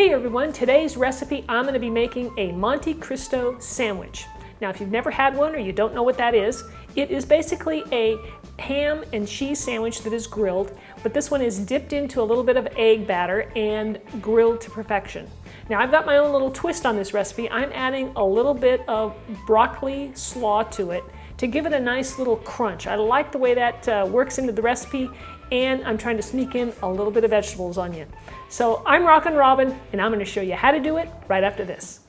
Hey everyone, today's recipe I'm going to be making a Monte Cristo sandwich. Now if you've never had one or you don't know what that is, it is basically a ham and cheese sandwich that is grilled, but this one is dipped into a little bit of egg batter and grilled to perfection. Now I've got my own little twist on this recipe. I'm adding a little bit of broccoli slaw to it to give it a nice little crunch. I like the way that works into the recipe, and I'm trying to sneak in a little bit of vegetables on you. So I'm Rockin' Robin, and I'm going to show you how to do it right after this.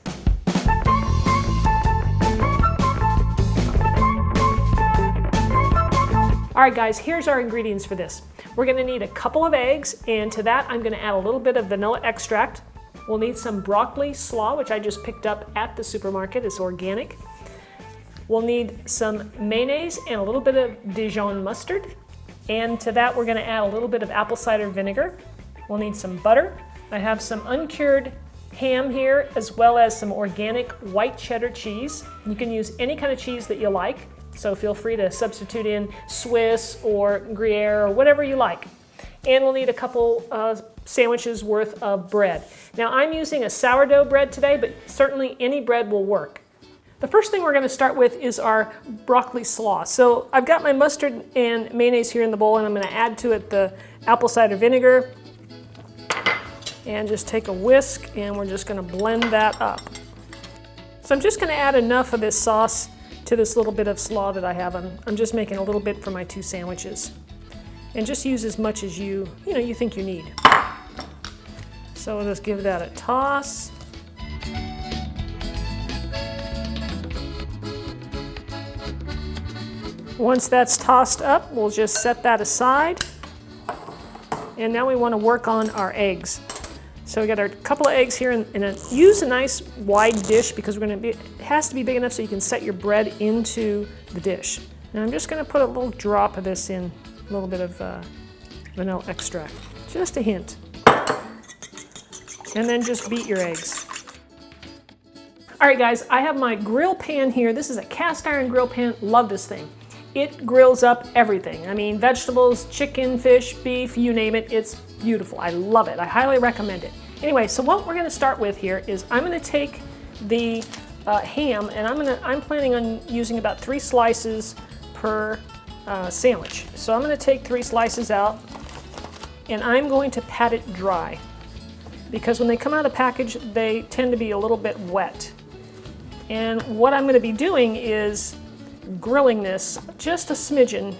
All right guys, here's our ingredients for this. We're going to need a couple of eggs, and to that I'm going to add a little bit of vanilla extract. We'll need some broccoli slaw, which I just picked up at the supermarket. It's organic. We'll need some mayonnaise and a little bit of Dijon mustard. And to that we're going to add a little bit of apple cider vinegar. We'll need some butter. I have some uncured ham here, as well as some organic white cheddar cheese. You can use any kind of cheese that you like, so feel free to substitute in Swiss or Gruyere or whatever you like. And we'll need a couple sandwiches worth of bread. Now I'm using a sourdough bread today, but certainly any bread will work. The first thing we're going to start with is our broccoli slaw. So I've got my mustard and mayonnaise here in the bowl, and I'm going to add to it the apple cider vinegar. And just take a whisk, and we're just going to blend that up. So I'm just going to add enough of this sauce to this little bit of slaw that I have. I'm just making a little bit for my two sandwiches. And just use as much as you think you need. So we'll just give that a toss. Once that's tossed up, we'll just set that aside. And now we want to work on our eggs. So we got our couple of eggs here, and use a nice wide dish because it has to be big enough so you can set your bread into the dish. And I'm just going to put a little drop of this in, a little bit of vanilla extract, just a hint. And then just beat your eggs. All right guys, I have my grill pan here. This is a cast iron grill pan. Love this thing. It grills up everything. I mean, vegetables, chicken, fish, beef, you name it. It's beautiful. I love it. I highly recommend it. Anyway, so what we're going to start with here is I'm going to take the ham, and I'm planning on using about 3 slices per sandwich. So I'm going to take 3 slices out, and I'm going to pat it dry, because when they come out of the package, they tend to be a little bit wet. And what I'm going to be doing is grilling this just a smidgen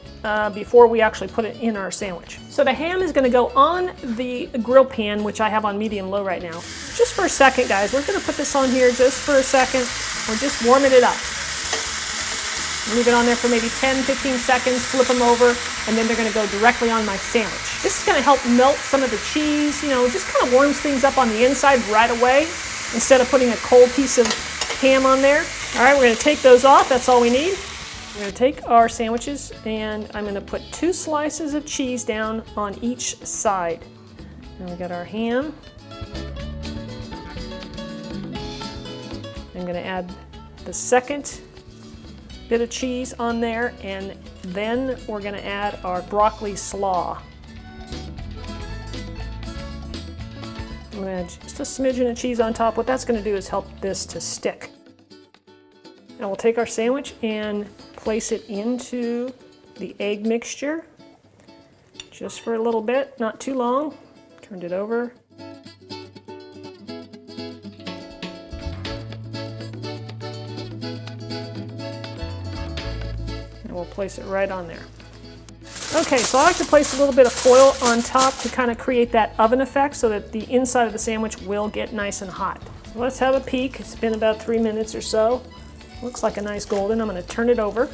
before we actually put it in our sandwich. So the ham is going to go on the grill pan, which I have on medium-low right now. Just for a second, guys. We're going to put this on here just for a second. We're just warming it up. Leave it on there for maybe 10-15 seconds, flip them over, and then they're going to go directly on my sandwich. This is going to help melt some of the cheese, just kind of warms things up on the inside right away instead of putting a cold piece of ham on there. All right, we're going to take those off. That's all we need. We're going to take our sandwiches, and I'm going to put 2 slices of cheese down on each side. Now we got our ham. I'm going to add the second bit of cheese on there, and then we're going to add our broccoli slaw. I'm going to add just a smidgen of cheese on top. What that's going to do is help this to stick. Now we'll take our sandwich and place it into the egg mixture, just for a little bit, not too long. Turned it over. And we'll place it right on there. Okay, so I like to place a little bit of foil on top to kind of create that oven effect so that the inside of the sandwich will get nice and hot. So let's have a peek. It's been about 3 minutes or so. Looks like a nice golden. I'm going to turn it over.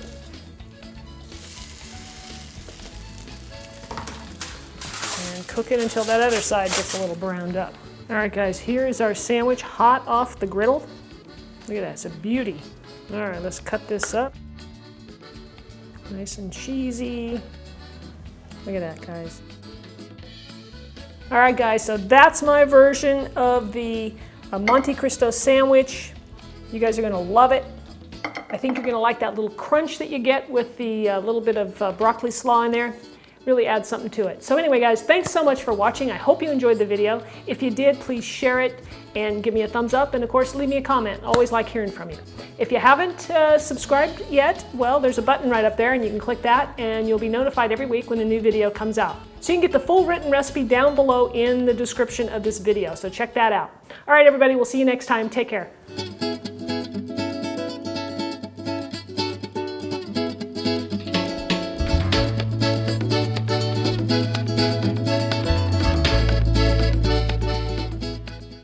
And cook it until that other side gets a little browned up. All right guys, here is our sandwich hot off the griddle. Look at that, it's a beauty. All right, let's cut this up. Nice and cheesy. Look at that, guys. All right guys, so that's my version of the Monte Cristo sandwich. You guys are going to love it. I think you're going to like that little crunch that you get with the little bit of broccoli slaw in there. really adds something to it. So anyway, guys, thanks so much for watching. I hope you enjoyed the video. If you did, please share it and give me a thumbs up, and of course, leave me a comment. Always like hearing from you. If you haven't subscribed yet, well, there's a button right up there, and you can click that, and you'll be notified every week when a new video comes out. So you can get the full written recipe down below in the description of this video, so check that out. All right, everybody, we'll see you next time. Take care.